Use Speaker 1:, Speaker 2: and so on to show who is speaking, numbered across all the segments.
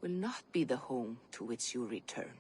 Speaker 1: will not be the home to which you return.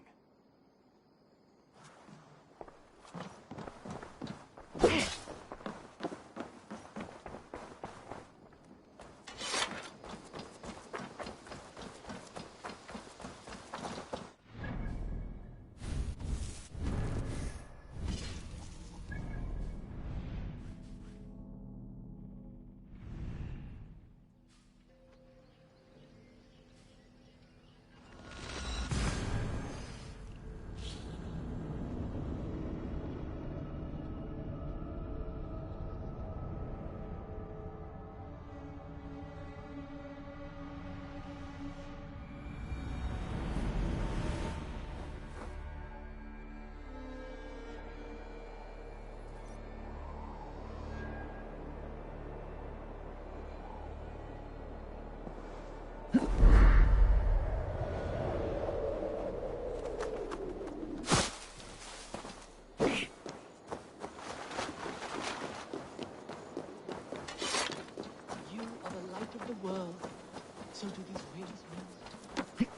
Speaker 2: World. So do these waves mean?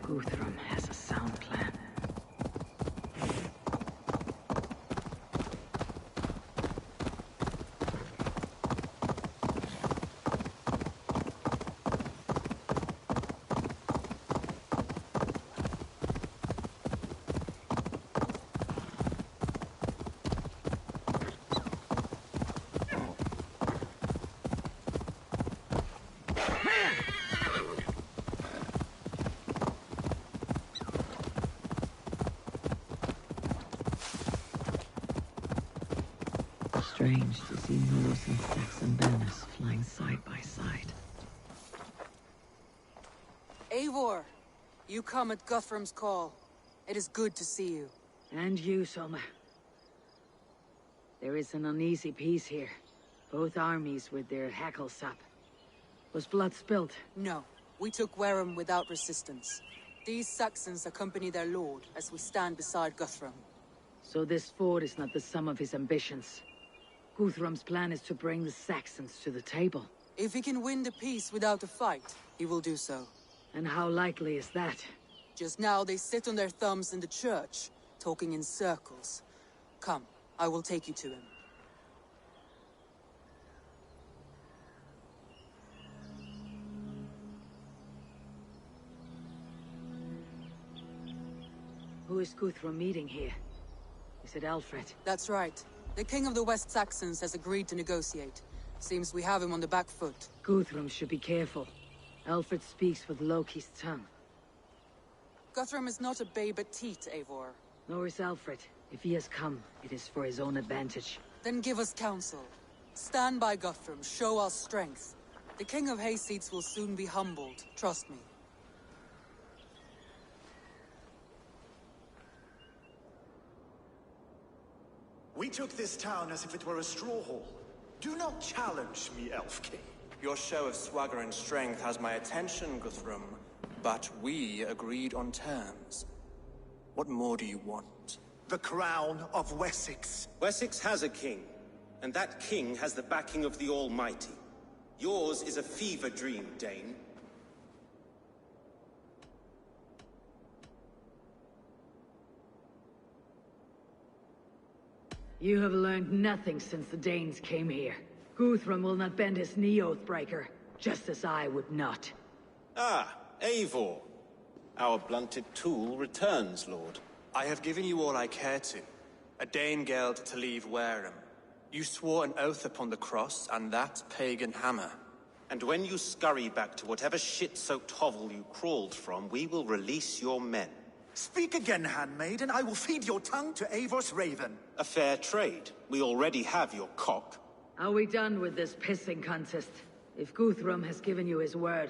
Speaker 1: Guthrum has a sound plan. Strange to see Norse and Saxon banners flying side by side.
Speaker 3: Eivor, you come at Guthrum's call. It is good to see you.
Speaker 1: And you, Soma. There is an uneasy peace here. Both armies with their hackles up. Was blood spilled?
Speaker 3: No. We took Wareham without resistance. These Saxons accompany their lord as we stand beside Guthrum.
Speaker 1: So this fort is not the sum of his ambitions. Guthrum's plan is to bring the Saxons to the table.
Speaker 3: If he can win the peace without a fight, he will do so.
Speaker 1: And how likely is that?
Speaker 3: Just now they sit on their thumbs in the church, talking in circles. Come, I will take you to him.
Speaker 1: Who is Guthrum meeting here? Is it Alfred?
Speaker 3: That's right. The king of the West Saxons has agreed to negotiate. Seems we have him on the back foot.
Speaker 1: Guthrum should be careful. Alfred speaks with Loki's tongue.
Speaker 3: Guthrum is not a babe at teat, Eivor.
Speaker 1: Nor is Alfred. If he has come, it is for his own advantage.
Speaker 3: Then give us counsel. Stand by Guthrum, show our strength. The king of Hayseeds will soon be humbled, trust me.
Speaker 4: We took this town as if it were a straw hall. Do not challenge me, Elf King.
Speaker 5: Your show of swagger and strength has my attention, Guthrum. But we agreed on terms. What more do you want?
Speaker 4: The crown of Wessex.
Speaker 6: Wessex has a king, and that king has the backing of the Almighty. Yours is a fever dream, Dane.
Speaker 1: You have learned nothing since the Danes came here. Guthrum will not bend his knee, Oathbreaker, just as I would not.
Speaker 6: Ah, Eivor. Our blunted tool returns, Lord.
Speaker 5: I have given you all I care to. A Danegeld to leave Wareham. You swore an oath upon the cross, and that pagan hammer.
Speaker 6: And when you scurry back to whatever shit-soaked hovel you crawled from, we will release your men.
Speaker 4: Speak again, handmaid, and I will feed your tongue to Eivor's raven.
Speaker 6: A fair trade. We already have your cock.
Speaker 1: Are we done with this pissing contest? If Guthrum has given you his word,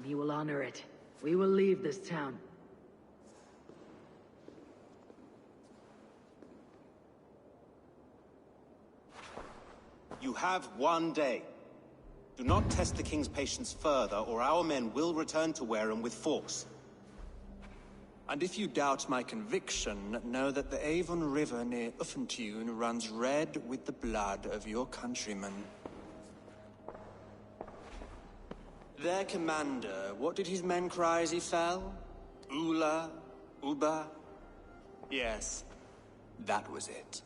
Speaker 1: we will honor it. We will leave this town.
Speaker 6: You have one day. Do not test the king's patience further, or our men will return to Wareham with force.
Speaker 5: And if you doubt my conviction, know that the Avon River near Uffentune runs red with the blood of your countrymen. Their commander, what did his men cry as he fell? Ula? Uba? Yes, that was it.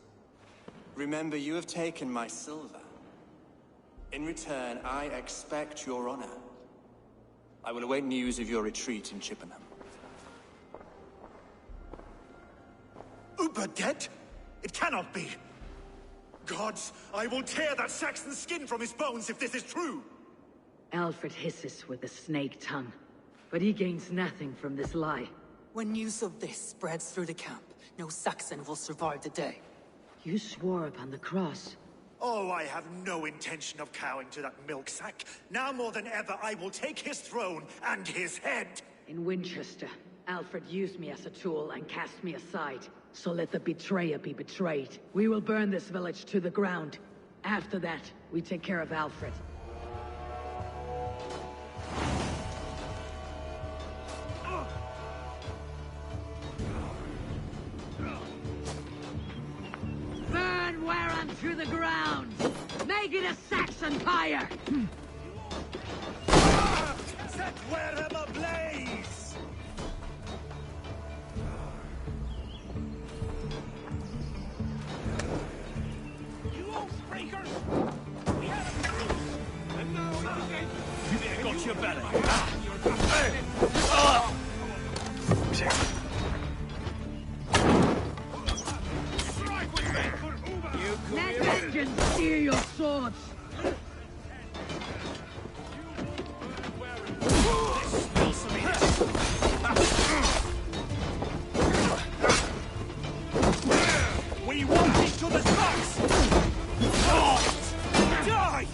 Speaker 5: Remember, you have taken my silver. In return, I expect your honor. I will await news of your retreat in Chippenham.
Speaker 4: Uber dead? It cannot be. Gods, I will tear that Saxon's skin from his bones if this is true.
Speaker 1: Alfred hisses with a snake tongue, but he gains nothing from this lie.
Speaker 3: When news of this spreads through the camp, no Saxon will survive the day.
Speaker 1: You swore upon the cross.
Speaker 4: Oh, I have no intention of cowing to that milk sack. Now more than ever, I will take his throne and his head.
Speaker 1: In Winchester, Alfred used me as a tool and cast me aside. So let the betrayer be betrayed. We will burn this village to the ground. After that, we take care of Alfred. Burn Wareham to the ground! Make it a Saxon pyre!
Speaker 4: Set Wareham ablaze!
Speaker 2: You Oathbreakers! We had a truce! And now it's again! You got your belly! Strike with me!
Speaker 1: Let vengeance steer your swords!
Speaker 2: We want each other's backs! Die!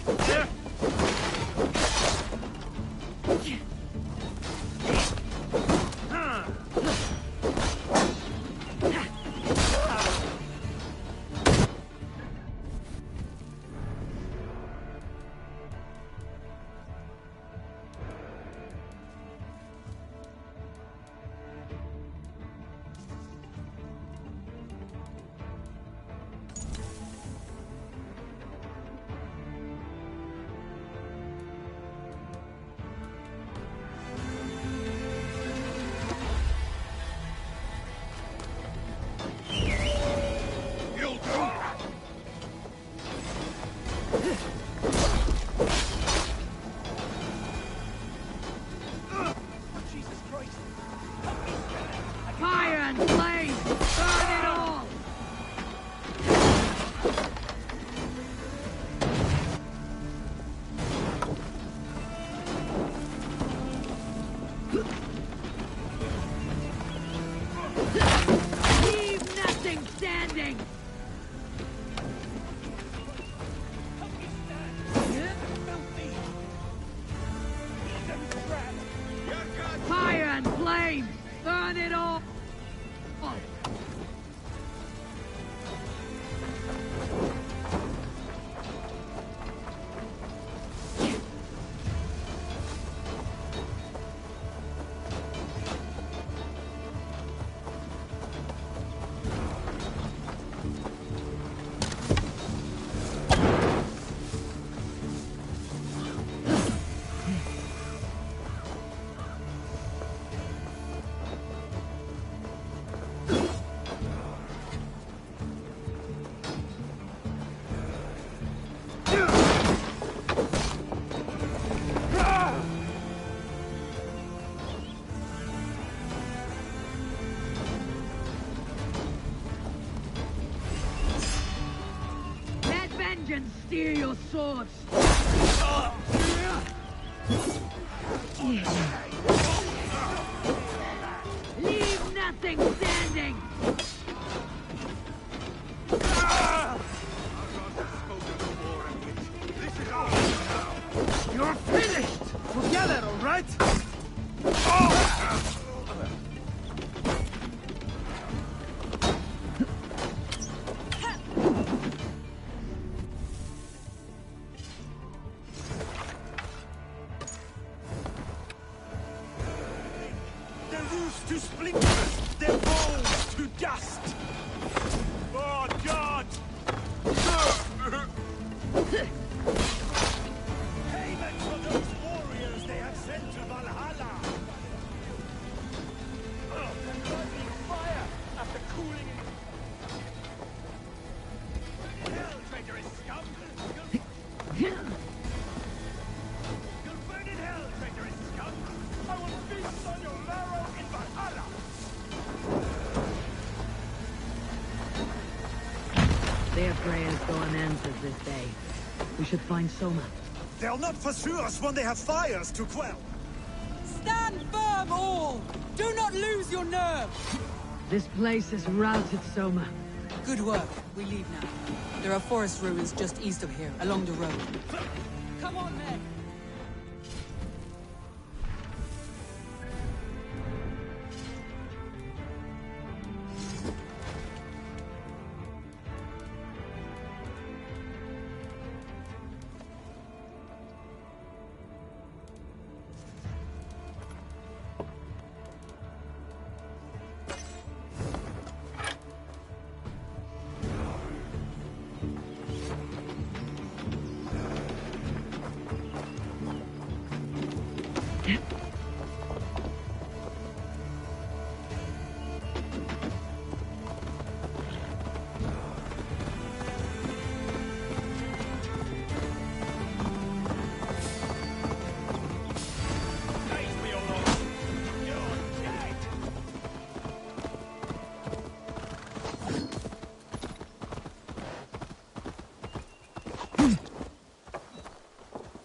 Speaker 1: Fire and flame! Burn it all! Leave nothing standing! Fire and flame! Burn it all! Steer your swords! Leave nothing standing!
Speaker 2: You're finished! Together, all right?
Speaker 4: Their roofs to splinters, their bones to dust! Oh, God! Payment for those warriors they have sent to Valhalla! Rising fire after cooling in... Hell, traitorous scum! You'll burn in hell, traitorous scum! I will feast on your marrow in Valhalla!
Speaker 1: Their prayers go unanswered this day. We should find Soma.
Speaker 4: They'll not pursue us when they have fires to quell!
Speaker 3: Stand firm, all! Do not lose your nerve!
Speaker 1: This place is routed, Soma.
Speaker 3: Good work. We leave now. There are forest ruins just east of here, along the road. Come on, men!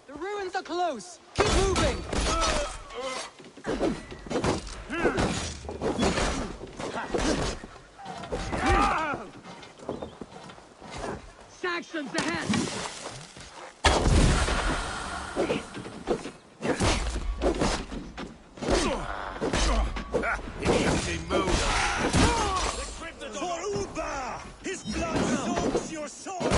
Speaker 3: The ruins are close! Keep moving!
Speaker 1: Saxons ahead!
Speaker 4: For Uba! His blood soaks your soul!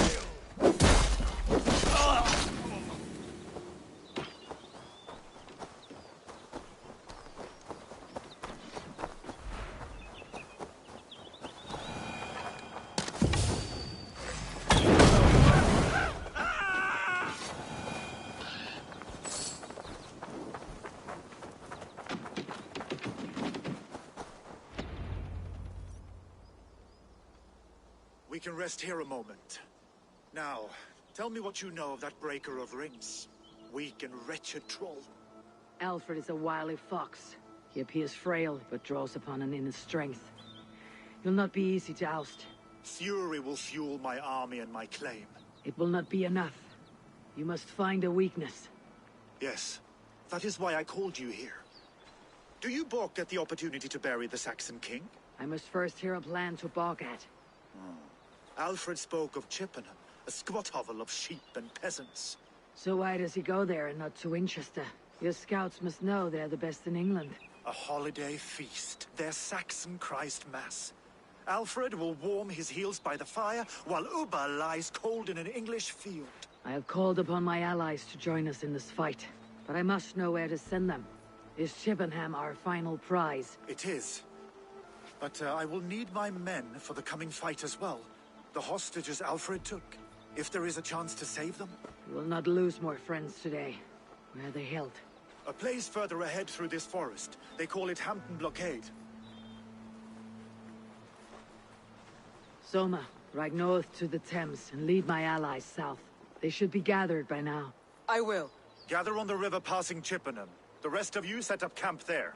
Speaker 4: We can rest here a moment. Now, tell me what you know of that breaker of rings. Weak and wretched troll.
Speaker 1: Alfred is a wily fox. He appears frail, but draws upon an inner strength. He'll not be easy to oust.
Speaker 4: Fury will fuel my army and my claim.
Speaker 1: It will not be enough. You must find a weakness.
Speaker 4: Yes, that is why I called you here. Do you balk at the opportunity to bury the Saxon king?
Speaker 1: I must first hear a plan to balk at.
Speaker 4: Alfred spoke of Chippenham, a squat hovel of sheep and peasants.
Speaker 1: So why does he go there and not to Winchester? Your scouts must know they're the best in England.
Speaker 4: A holiday feast, their Saxon Christ Mass. Alfred will warm his heels by the fire, while Uba lies cold in an English field.
Speaker 1: I have called upon my allies to join us in this fight, but I must know where to send them. Is Chippenham our final prize?
Speaker 4: It is. But I will need my men for the coming fight as well. The hostages Alfred took. If there is a chance to save them.
Speaker 1: We will not lose more friends today. Where are they held?
Speaker 4: A place further ahead through this forest. They call it Hampton Blockade.
Speaker 1: Soma, ride north to the Thames and lead my allies south. They should be gathered by now.
Speaker 3: I will.
Speaker 4: Gather on the river passing Chippenham. The rest of you set up camp there.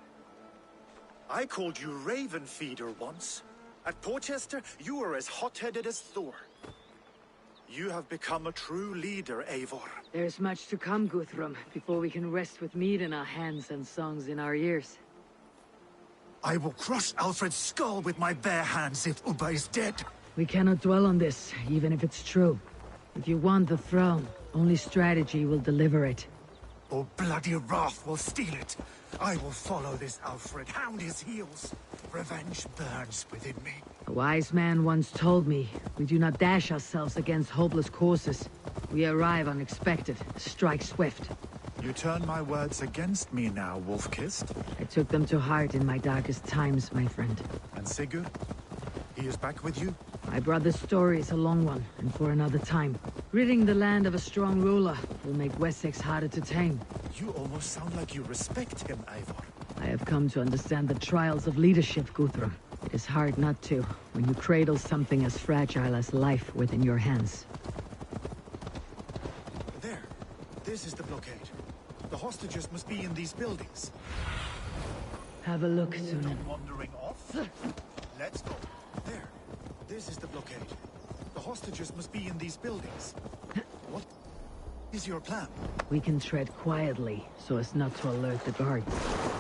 Speaker 4: I called you Raven Feeder once. At Porchester, you were as hot-headed as Thor. You have become a true leader, Eivor.
Speaker 1: There's much to come, Guthrum, before we can rest with meat in our hands and songs in our ears.
Speaker 4: I will crush Alfred's skull with my bare hands if Ubba is dead.
Speaker 1: We cannot dwell on this, even if it's true. If you want the throne, only strategy will deliver it.
Speaker 4: Or bloody wrath will steal it. I will follow this Alfred, hound his heels. Revenge burns within me.
Speaker 1: A wise man once told me, we do not dash ourselves against hopeless courses. We arrive unexpected, strike swift.
Speaker 4: You turn my words against me now, Wolf-Kissed.
Speaker 1: I took them to heart in my darkest times, my friend.
Speaker 4: And Sigurd? He is back with you?
Speaker 1: My brother's story is a long one, and for another time. Ridding the land of a strong ruler will make Wessex harder to tame.
Speaker 4: You almost sound like you respect him, Eivor.
Speaker 1: I have come to understand the trials of leadership, Guthrum. It is hard not to, when you cradle something as fragile as life within your hands.
Speaker 4: There. This is the blockade. The hostages must be in these buildings.
Speaker 1: Have a look, Sunan.
Speaker 4: Wandering off? Let's go. There. This is the blockade. The hostages must be in these buildings. What is your plan?
Speaker 1: We can tread quietly, so as not to alert the guards.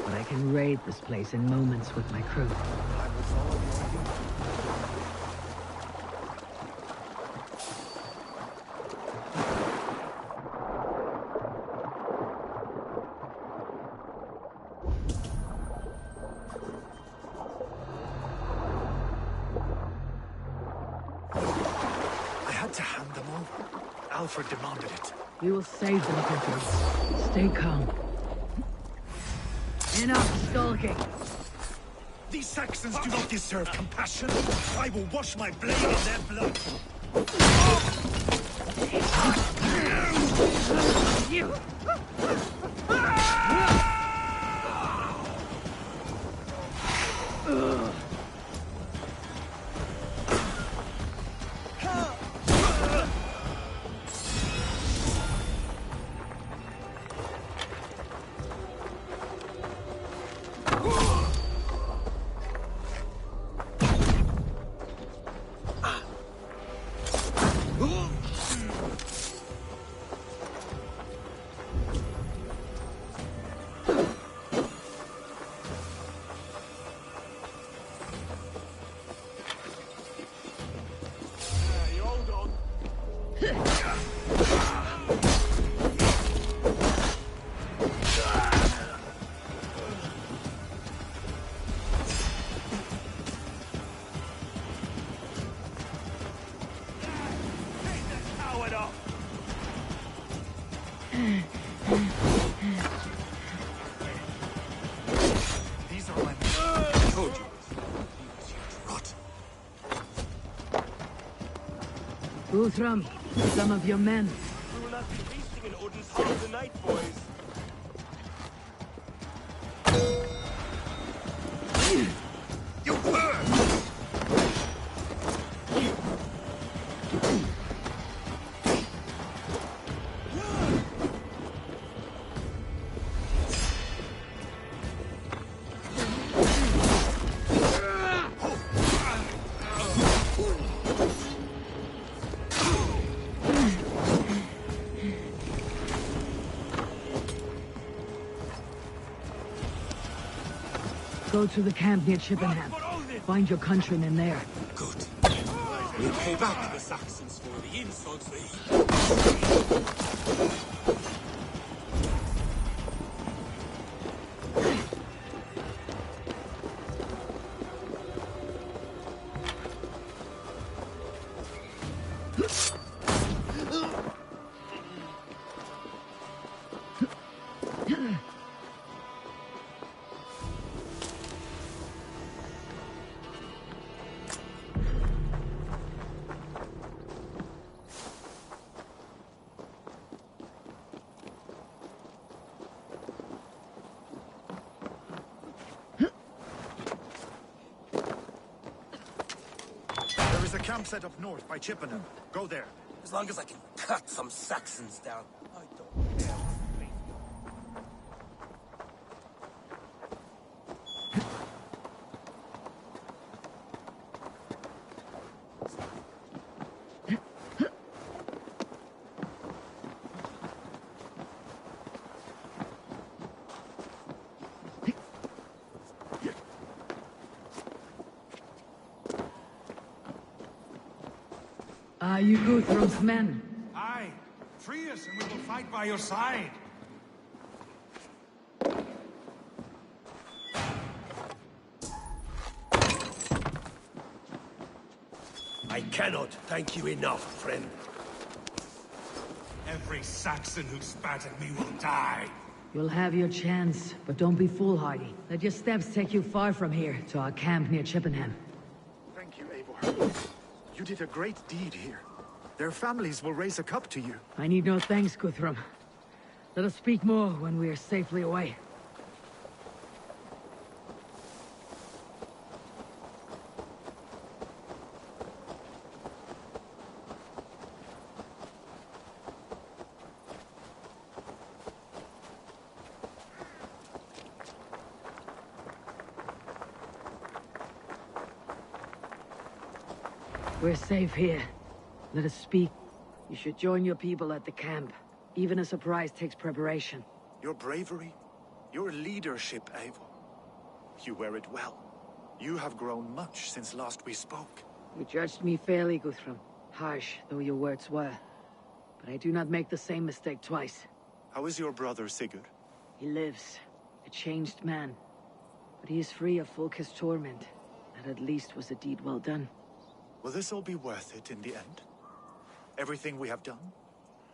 Speaker 1: But I can raid this place in moments with my crew.
Speaker 4: I will follow you. I had to hand them over. Alfred demanded it.
Speaker 1: We will save them, Guthrum. Stay calm. Enough stalking!
Speaker 4: These Saxons do not deserve compassion. I will wash my blade in their blood.
Speaker 1: You!
Speaker 2: You hold on. Take that coward off.
Speaker 4: These are my men. I told you. Rot.
Speaker 1: Guthrum, some of your men.
Speaker 2: We will not be feasting in Odin's hall tonight, boys.
Speaker 4: You burn!
Speaker 1: Go to the camp near Chippenham. Find your countrymen there.
Speaker 6: Good. We'll pay back the Saxons for the insults they...
Speaker 4: There is a camp set up north by Chippenham. Go there.
Speaker 2: As long as I can cut some Saxons down, I don't care.
Speaker 1: Are you Guthrum's men?
Speaker 2: Aye. Free us and we will fight by your side.
Speaker 7: I cannot thank you enough, friend.
Speaker 2: Every Saxon who spat at me will die.
Speaker 1: You'll have your chance, but don't be foolhardy. Let your steps take you far from here, to our camp near Chippenham.
Speaker 4: Thank you, Eivor. You did a great deed here. Their families will raise a cup to you.
Speaker 1: I need no thanks, Guthrum. Let us speak more when we are safely away. We're safe here. Let us speak. You should join your people at the camp. Even a surprise takes preparation.
Speaker 4: Your bravery, your leadership, Eivor. You wear it well. You have grown much since last we spoke.
Speaker 1: You judged me fairly, Guthrum. Harsh though your words were. But I do not make the same mistake twice.
Speaker 4: How is your brother, Sigurd?
Speaker 1: He lives. A changed man. But he is free of Fulke's torment. That at least was a deed well done.
Speaker 4: Will this all be worth it in the end? Everything we have done?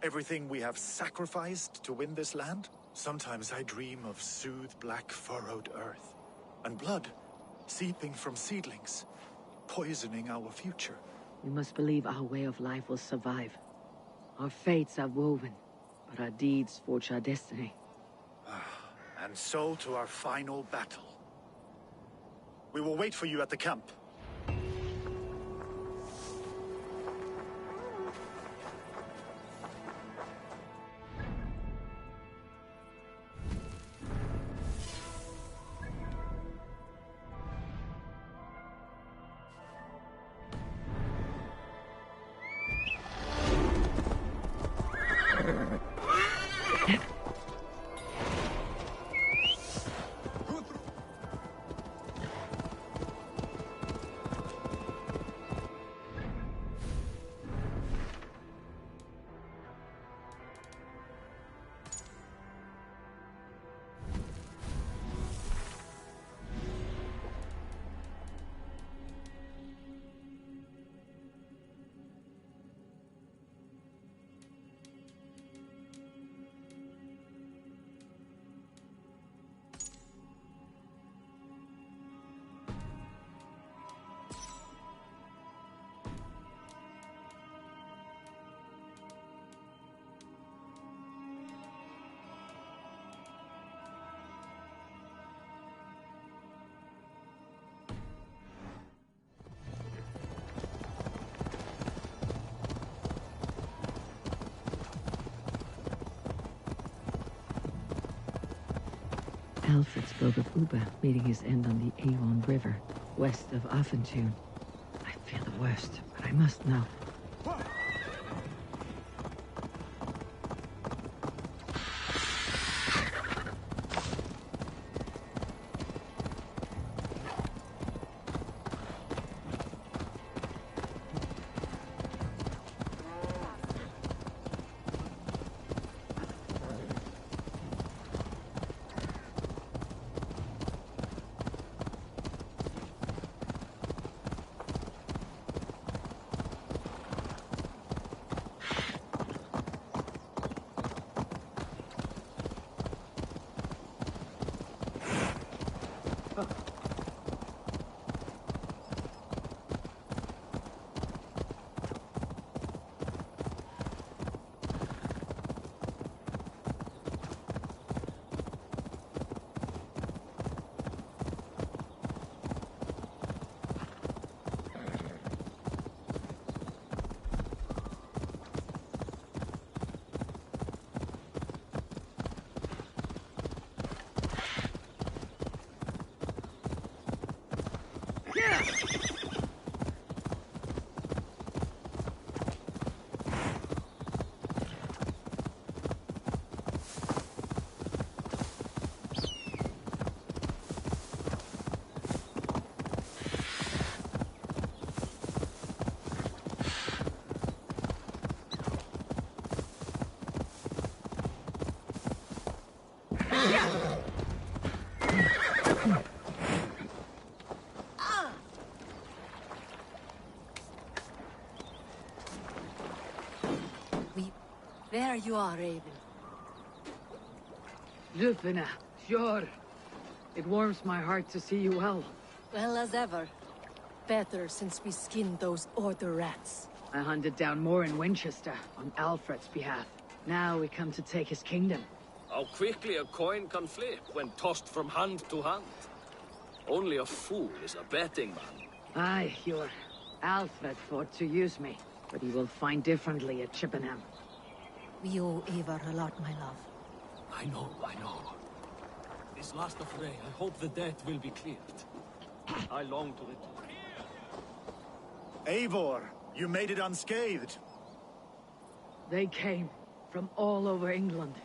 Speaker 4: Everything we have sacrificed to win this land? Sometimes I dream of soothed black furrowed earth. And blood seeping from seedlings, poisoning our future.
Speaker 1: We must believe our way of life will survive. Our fates are woven, but our deeds forge our destiny.
Speaker 4: And so to our final battle. We will wait for you at the camp.
Speaker 1: Alfred spoke of Uba meeting his end on the Avon River, west of Affentune. I fear the worst, but I must know.
Speaker 8: There you are, Raven.
Speaker 1: Lufina, sure. It warms my heart to see you well.
Speaker 8: Well as ever. Better since we skinned those Order rats.
Speaker 1: I hunted down more in Winchester on Alfred's behalf. Now we come to take his kingdom.
Speaker 2: How quickly a coin can flip when tossed from hand to hand. Only a fool is a betting man.
Speaker 1: Aye, your Alfred fought to use me, but he will find differently at Chippenham.
Speaker 8: We owe Eivor a lot, my love.
Speaker 2: I know. This last affray, I hope the debt will be cleared. I long to return.
Speaker 4: Eivor, you made it unscathed.
Speaker 1: They came from all over England.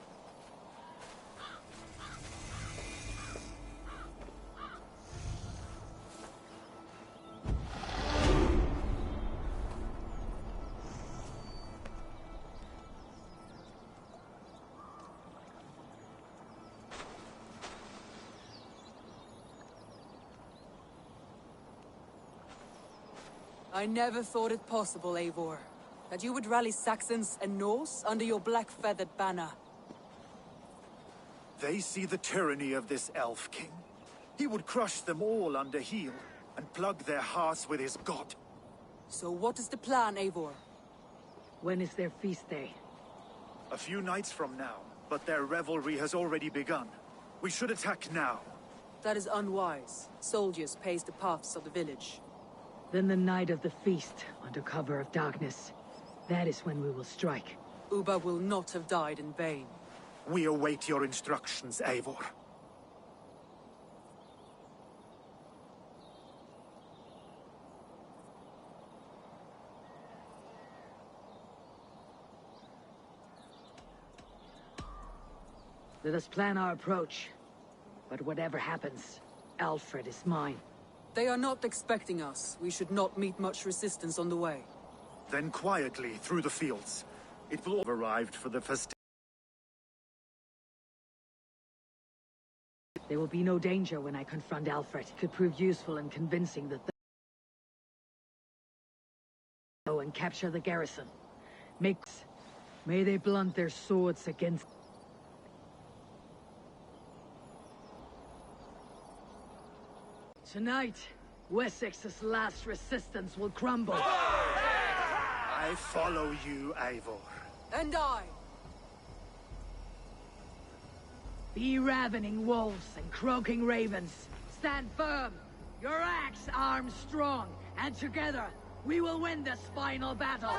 Speaker 3: I never thought it possible, Eivor, that you would rally Saxons and Norse under your black-feathered banner.
Speaker 4: They see the tyranny of this elf king. He would crush them all under heel and plug their hearts with his god.
Speaker 3: So what is the plan, Eivor?
Speaker 1: When is their feast day?
Speaker 4: A few nights from now, but their revelry has already begun. We should attack now.
Speaker 3: That is unwise. Soldiers pace the paths of the village.
Speaker 1: Then the night of the feast, under cover of darkness. That is when we will strike.
Speaker 3: Uba will not have died in vain.
Speaker 4: We await your instructions, Eivor.
Speaker 1: Let us plan our approach. But whatever happens, Alfred is mine.
Speaker 3: They are not expecting us. We should not meet much resistance on the way.
Speaker 4: Then quietly through the fields. It will have arrived for the festivities.
Speaker 1: There will be no danger when I confront Alfred. It could prove useful and convincing that they go and capture the garrison. May they blunt their swords against... Tonight, Wessex's last resistance will crumble.
Speaker 4: I follow you, Eivor.
Speaker 3: And I!
Speaker 1: Be ravening wolves and croaking ravens. Stand firm. Your axe arms strong. And together, we will win this final battle.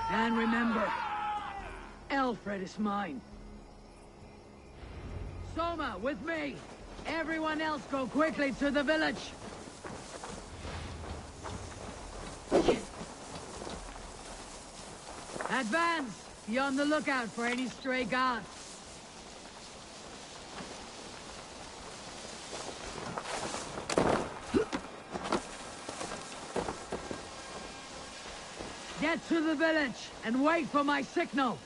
Speaker 1: And remember, Alfred is mine. Soma, with me. Everyone else go quickly to the village. Advance! Be on the lookout for any stray guards. Get to the village and wait for my signal.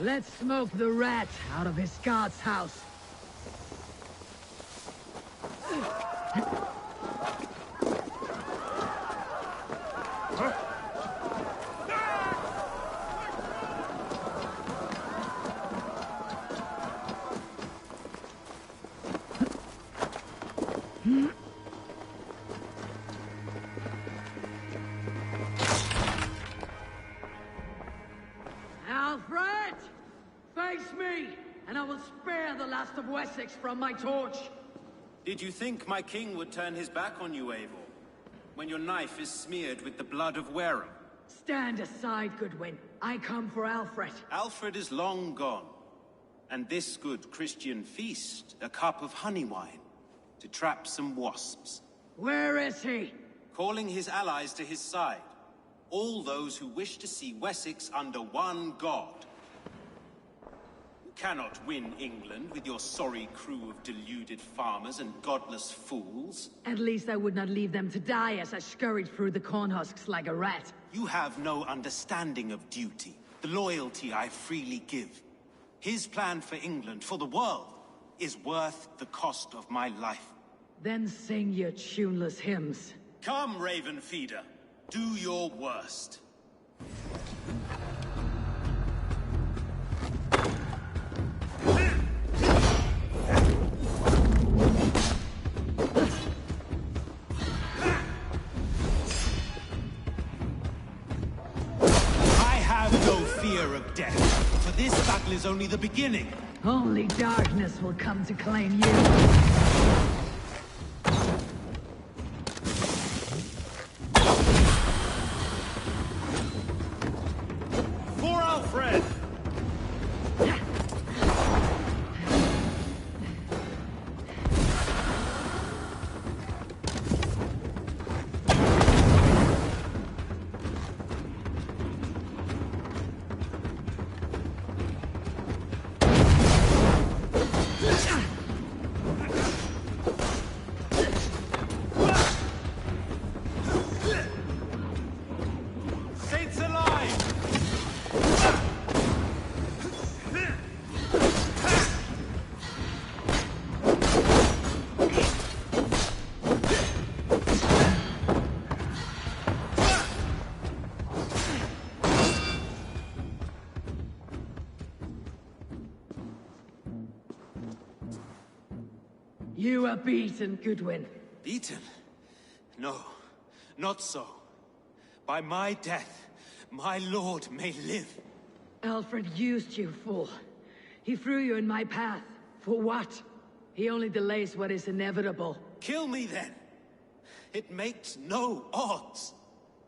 Speaker 1: Let's smoke the rat out of his guard's house. Alfred! Face me, and I will spare the last of Wessex from my torch.
Speaker 6: Did you think my king would turn his back on you, Eivor? When your knife is smeared with the blood of Wareham?
Speaker 1: Stand aside, Goodwin. I come for Alfred.
Speaker 6: Alfred is long gone. And this good Christian feast, a cup of honey wine, to trap some wasps.
Speaker 1: Where is he?
Speaker 6: Calling his allies to his side. All those who wish to see Wessex under one god. You cannot win England with your sorry crew of deluded farmers and godless fools.
Speaker 1: At least I would not leave them to die as I scurried through the corn husks like a rat.
Speaker 6: You have no understanding of duty, the loyalty I freely give. His plan for England, for the world, is worth the cost of my life.
Speaker 1: Then sing your tuneless hymns.
Speaker 6: Come, Raven Feeder. Do your worst. I have no fear of death, for this battle is only the beginning.
Speaker 1: Only darkness will come to claim you.
Speaker 6: For Alfred! Saints alive!
Speaker 1: You are beaten, Goodwin.
Speaker 6: Beaten? No, not so. By my death, my lord may live.
Speaker 1: Alfred used you, fool. He threw you in my path. For what? He only delays what is inevitable.
Speaker 6: Kill me then. It makes no odds.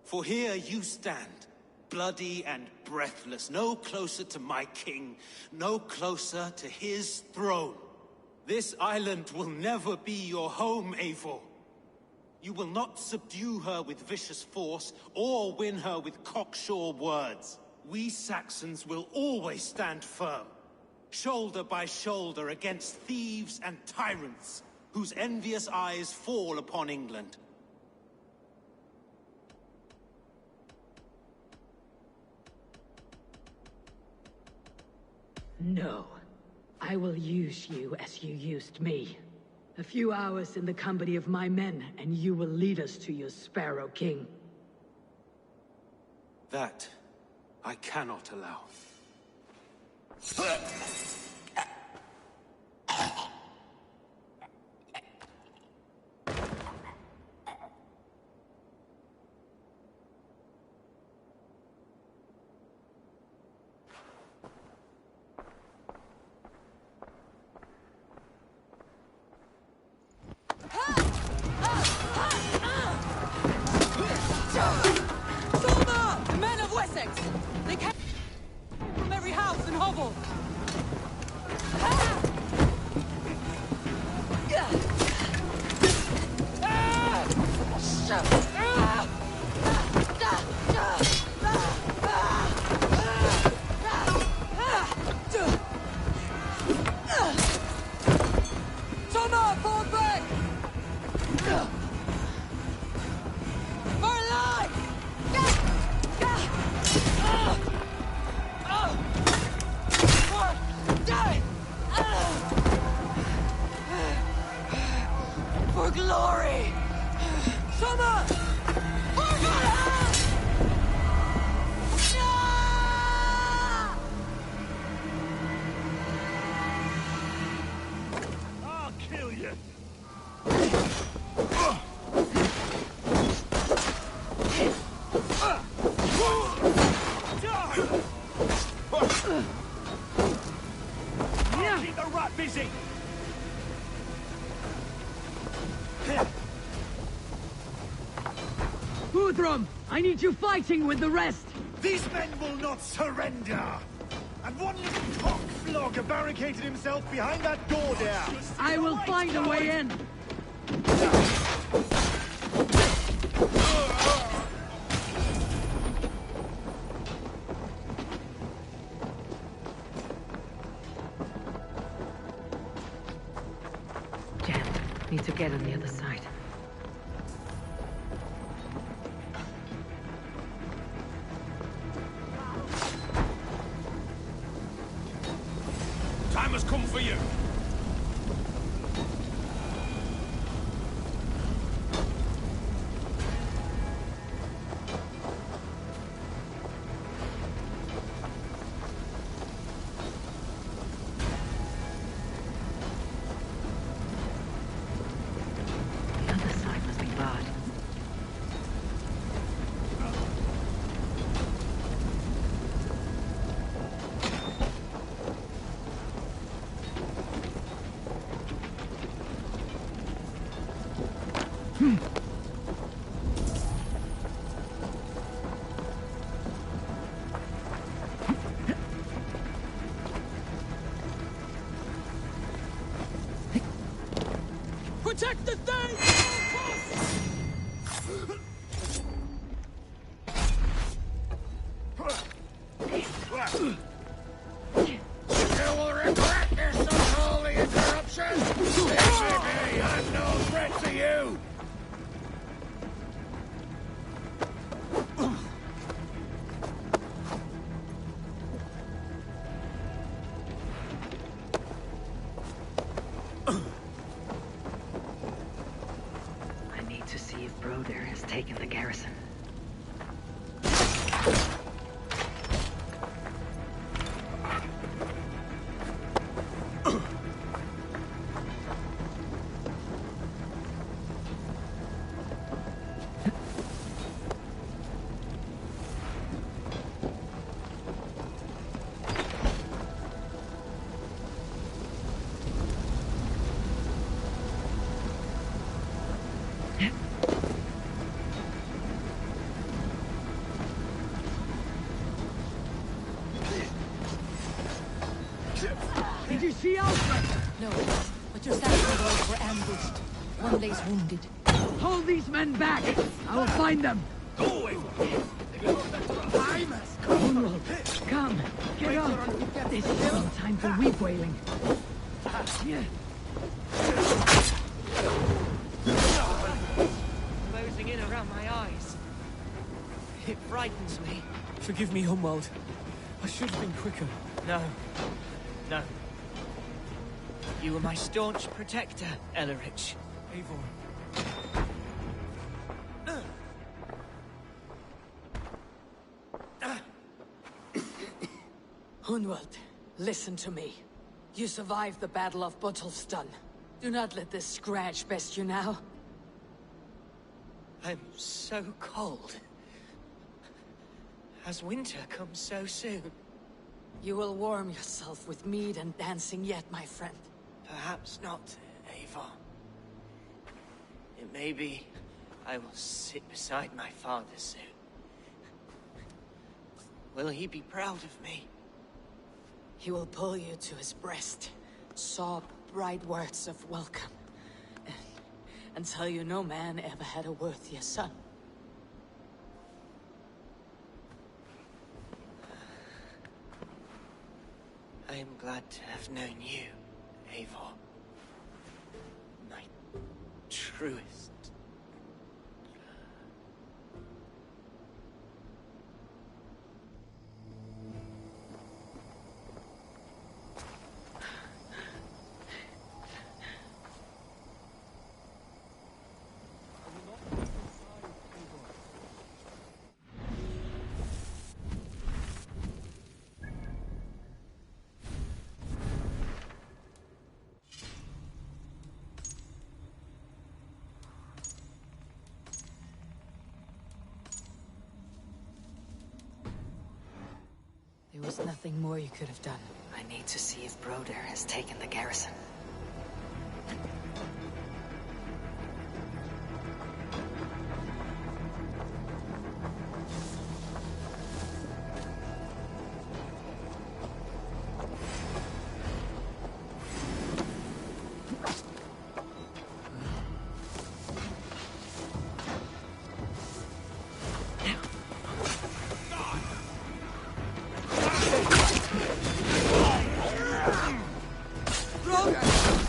Speaker 6: For here you stand, bloody and breathless, no closer to my king, no closer to his throne. This island will never be your home, Eivor. You will not subdue her with vicious force, or win her with cocksure words. We Saxons will always stand firm, shoulder by shoulder against thieves and tyrants, whose envious eyes fall upon England.
Speaker 1: No. I will use you as you used me. A few hours in the company of my men, and you will lead us to your Sparrow King.
Speaker 6: That I cannot allow.
Speaker 3: Solna! The men of Wessex! They came from every house and hovel! Solna, fall back! For alive! For glory! Summer! For Valhalla!
Speaker 7: I'll kill you! I'll keep the rat busy!
Speaker 1: Guthrum, I need you fighting with the rest!
Speaker 4: These men will not surrender! And one little cockflogger barricaded himself behind that door there!
Speaker 1: I will find a way in! Jan, need to get on the other side.
Speaker 7: Time has come for you!
Speaker 3: Protect the thing!
Speaker 7: You will regret this unholy interruption! It may be I'm no threat to you!
Speaker 1: I need to see if Broder has taken the garrison. Did you see Alfred?
Speaker 8: No, but your samurai boys were ambushed. One lays wounded.
Speaker 1: Hold these men back! I will find them! Unwald, come! Get up! This is no time for weep wailing.
Speaker 9: Closing in around my eyes. It frightens me.
Speaker 2: Forgive me, Humwald. I should have been quicker.
Speaker 9: No. No. You were my staunch protector, Ellerich.
Speaker 2: Eivor.
Speaker 3: Hunwald, listen to me. You survived the Battle of Bottleston. Do not let this scratch best you now.
Speaker 9: I'm so cold. Has winter come so soon?
Speaker 3: You will warm yourself with mead and dancing yet, my friend.
Speaker 9: Perhaps not, Eivor. It may be I will sit beside my father soon. Will he be proud of me?
Speaker 3: He will pull you to his breast, sob bright words of welcome, and tell you no man ever had a worthier son.
Speaker 9: I am glad to have known you, Eivor. My truest.
Speaker 3: There was nothing more you could have done.
Speaker 1: I need to see if Broder has taken the garrison.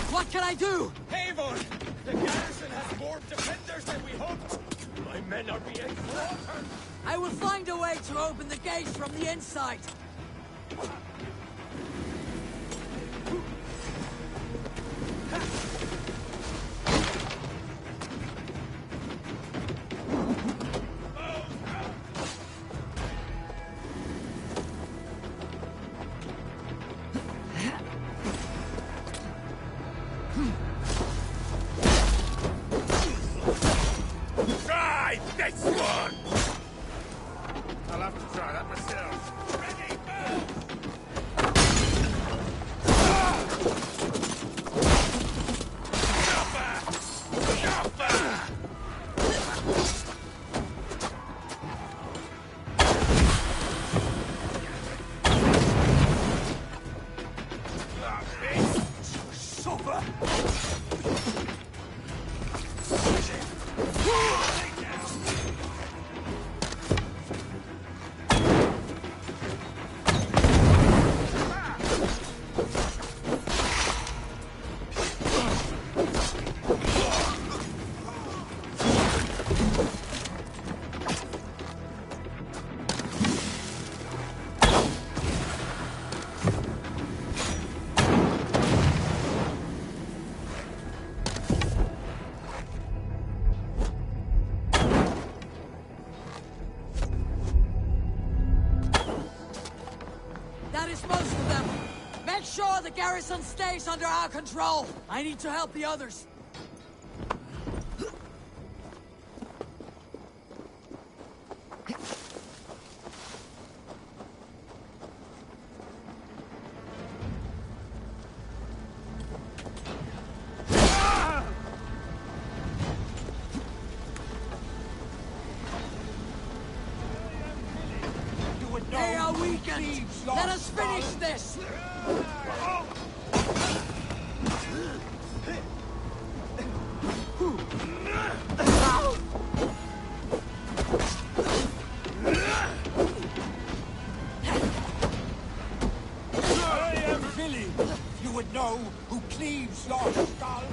Speaker 3: What can I do?
Speaker 7: Eivor! The garrison has more defenders than we hoped! My men are being slaughtered!
Speaker 3: I will find a way to open the gates from the inside.
Speaker 7: Try this one! I'll have to try that myself. Ready, move!
Speaker 3: most of them. Make sure the garrison stays under our control. I need to help the others.
Speaker 7: They are weakened! Let us finish this!
Speaker 10: I am Billy. You would know who cleaves your skull.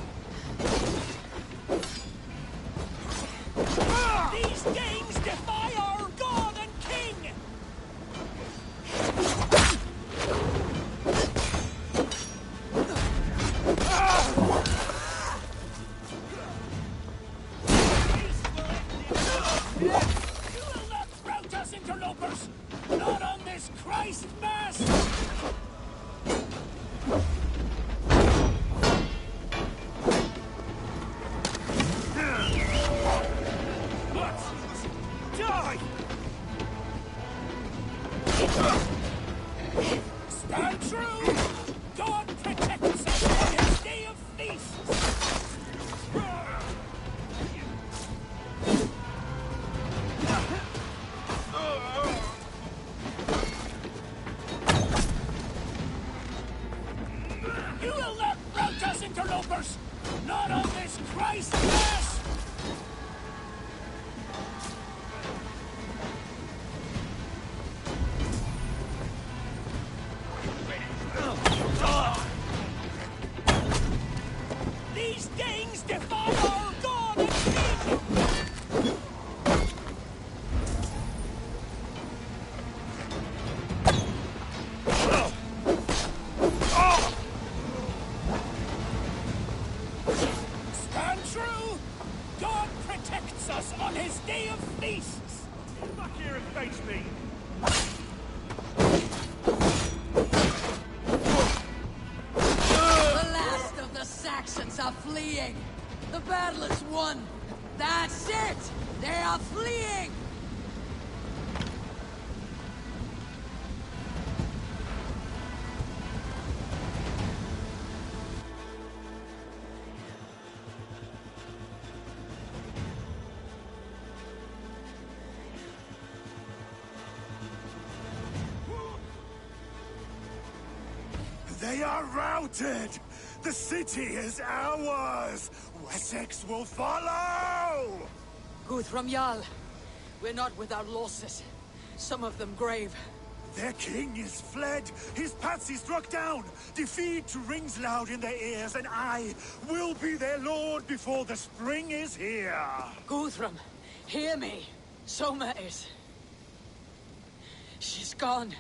Speaker 7: These games defy our god and king! You will not rout us, interlopers! Not on this Christ Mass! Die! Stand true! God protects us on his day of feasts! You will not rout us, interlopers! Not on this Christ Mass! These Danes defy our god and king! Stand true! God protects us on his day of feasts! Get back here and face me!
Speaker 3: The last of the Saxons are fleeing. The battle is won. That's it! They are fleeing!
Speaker 4: They are routed! The city is ours! Wessex will follow!
Speaker 3: Guthrum Jarl, we're not without losses. Some of them grave.
Speaker 4: Their king is fled! His patsy struck down! Defeat rings loud in their ears, and I will be their lord before the spring is here!
Speaker 3: Guthrum, hear me. Soma is... She's gone.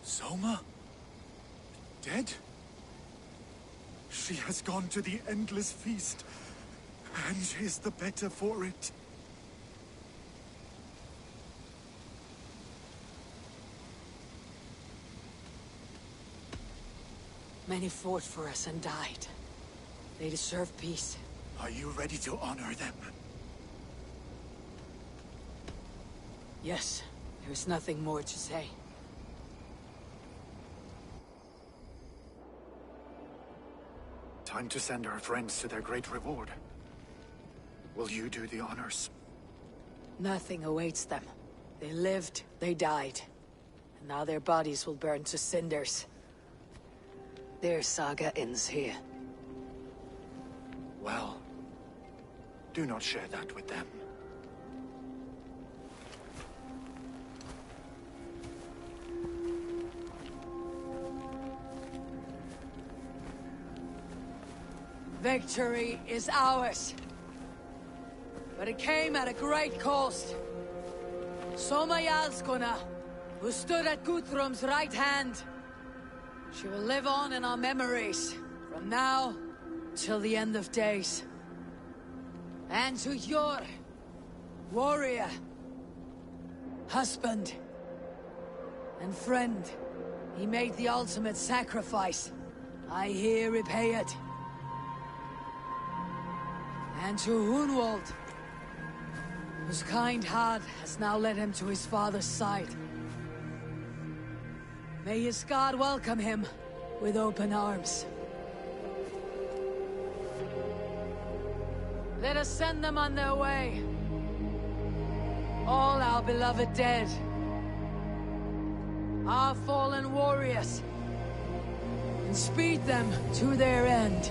Speaker 4: Soma? Dead? She has gone to the endless feast, and is the better for it.
Speaker 3: Many fought for us and died. They deserve peace.
Speaker 4: Are you ready to honor them?
Speaker 3: Yes, there's nothing more to say.
Speaker 4: Time to send our friends to their great reward. Will you do the honors?
Speaker 3: Nothing awaits them. They lived, they died. And now their bodies will burn to cinders. Their saga ends here.
Speaker 4: Well, do not share that with them.
Speaker 3: Victory is ours. But it came at a great cost. Soma Jarlskona, who stood at Guthrum's right hand. She will live on in our memories, from now till the end of days. And to your warrior, husband, And friend, he made the ultimate sacrifice. I here repay it. And to Hunwald, whose kind heart has now led him to his father's side. May his god welcome him with open arms. Let us send them on their way. All our beloved dead. Our fallen warriors. And speed them to their end.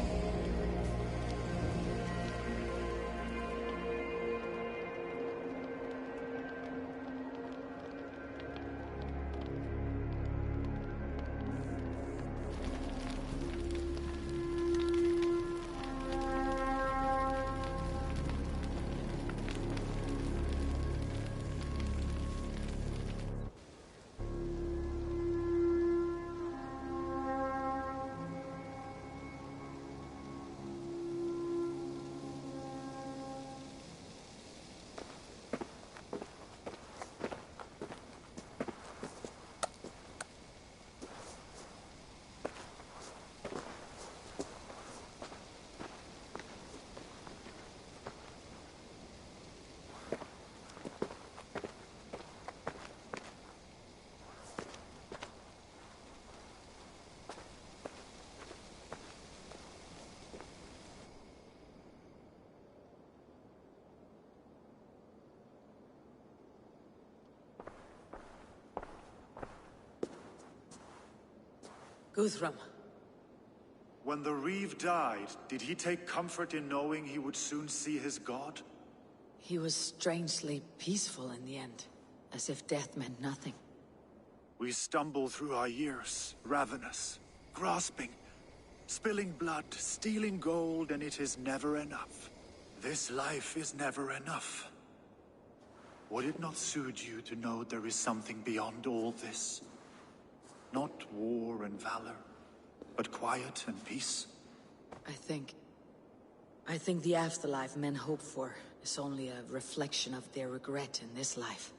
Speaker 3: Guthrum.
Speaker 4: When the Reeve died, did he take comfort in knowing he would soon see his god?
Speaker 1: He was strangely peaceful in the end, as if death meant nothing.
Speaker 4: We stumble through our years, ravenous, grasping, spilling blood, stealing gold, and it is never enough. This life is never enough. Would it not soothe you to know there is something beyond all this? Not war and valor, but quiet and peace?
Speaker 1: I think the afterlife men hope for is only a reflection of their regret in this life.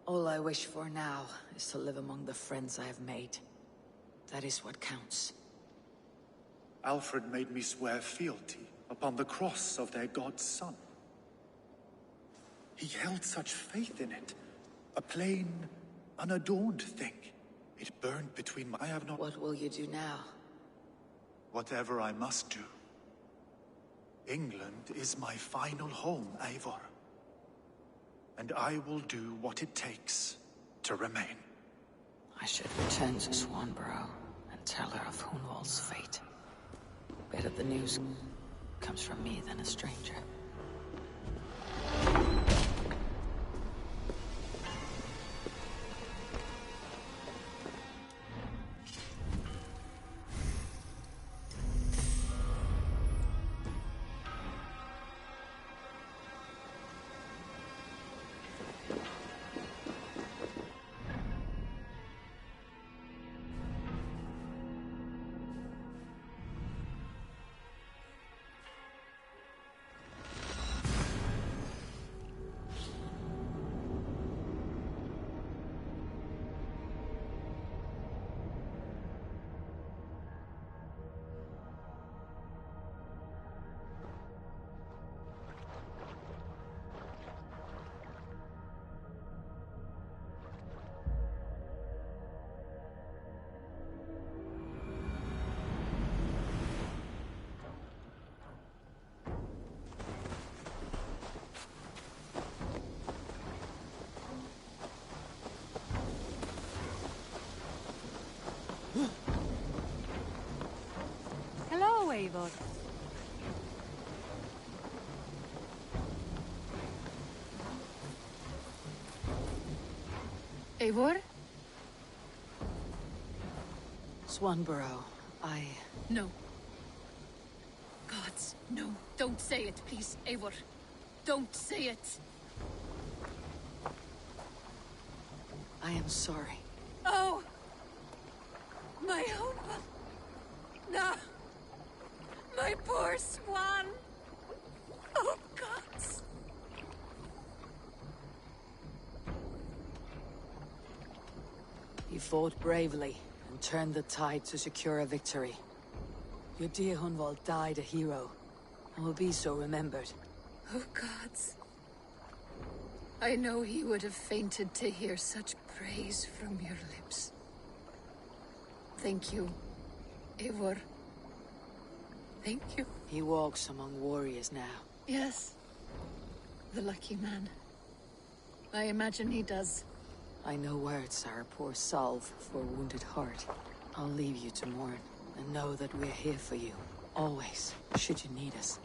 Speaker 1: All I wish for now is to live among the friends I have made. That is what counts.
Speaker 4: Alfred made me swear fealty upon the cross of their god's son. He held such faith in it, a plain, unadorned thing. It burned between my... I have not...
Speaker 1: What will you do now?
Speaker 4: Whatever I must do. England is my final home, Eivor. And I will do what it takes to remain.
Speaker 1: I should return to Swanborough and tell her of Hunwald's fate. Better the news comes from me than a stranger.
Speaker 8: Hello, Eivor. Eivor?
Speaker 1: Swanborough,
Speaker 8: No. Gods, no. Don't say it, please, Eivor. Don't say it.
Speaker 1: I am sorry.
Speaker 3: Oh! My own... No! My poor swan! Oh, gods!
Speaker 1: He fought bravely and turned the tide to secure a victory. Your dear Hunwald died a hero, and will be so remembered.
Speaker 8: Oh, gods. I know he would have fainted to hear such praise from your lips. Thank you, Eivor. Thank you.
Speaker 1: He walks among warriors now.
Speaker 8: Yes. The lucky man. I imagine he does.
Speaker 1: I know words are a poor salve for a wounded heart. I'll leave you to mourn, and know that we're here for you, always, should you need us.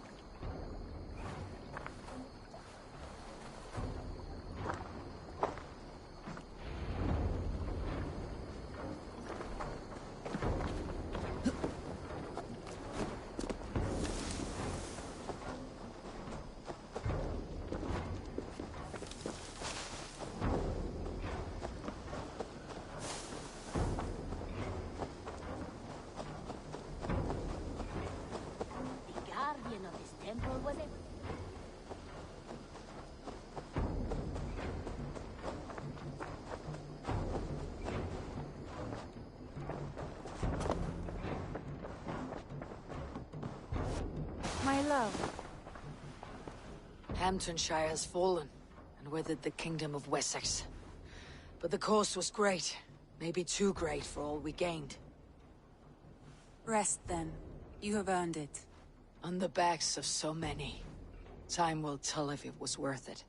Speaker 11: Was it?
Speaker 8: My love.
Speaker 1: Hamptonshire has fallen, and with it the Kingdom of Wessex. But the cost was great. Maybe too great for all we gained.
Speaker 12: Rest then. You have earned it.
Speaker 1: On the backs of so many. Time will tell if it was worth it.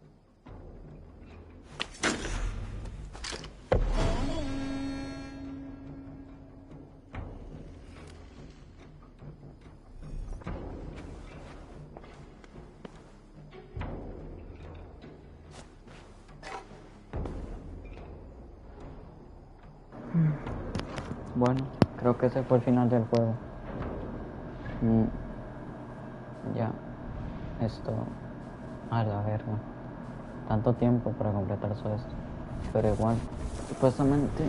Speaker 13: Bueno, creo que ese fue el final del juego. Ya, esto... A la verga. Tanto tiempo para completar eso esto. Pero igual, supuestamente...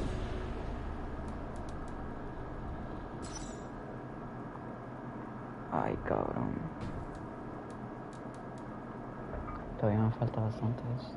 Speaker 13: Ay, cabrón. Todavía me falta bastante esto.